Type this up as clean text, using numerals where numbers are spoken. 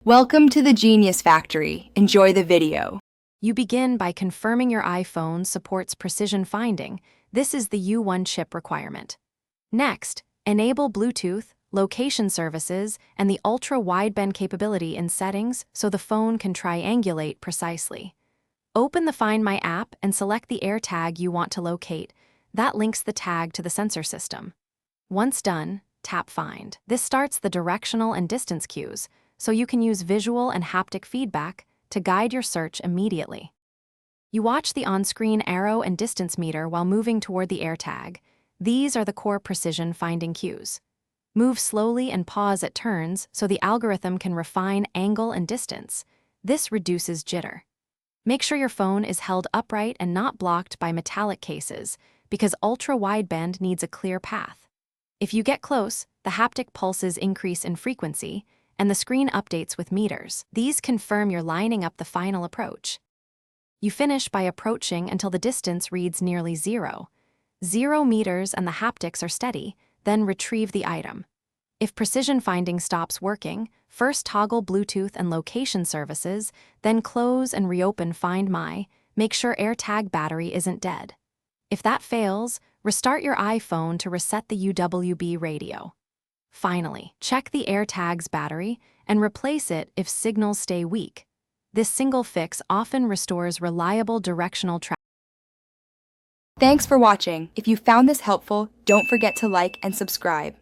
Welcome to the Genius Factory. Enjoy the video. You begin by confirming your iPhone supports precision finding. This is the U1 chip requirement. Next, enable Bluetooth, location services, and the ultra-wideband capability in settings so the phone can triangulate precisely. Open the Find My app and select the AirTag you want to locate. That links the tag to the sensor system. Once done, tap Find. This starts the directional and distance cues, so you can use visual and haptic feedback to guide your search immediately. You watch the on-screen arrow and distance meter while moving toward the AirTag. These are the core precision finding cues. Move slowly and pause at turns so the algorithm can refine angle and distance. This reduces jitter. Make sure your phone is held upright and not blocked by metallic cases, because ultra-wideband needs a clear path. If you get close, the haptic pulses increase in frequency, and the screen updates with meters. These confirm you're lining up the final approach. You finish by approaching until the distance reads nearly 0. 0 meters and the haptics are steady, then retrieve the item. If precision finding stops working, first toggle Bluetooth and location services, then close and reopen Find My. Make sure AirTag battery isn't dead. If that fails, restart your iPhone to reset the UWB radio. Finally, check the AirTag's battery and replace it if signals stay weak. This single fix often restores reliable directional tracking. Thanks for watching. If you found this helpful, don't forget to like and subscribe.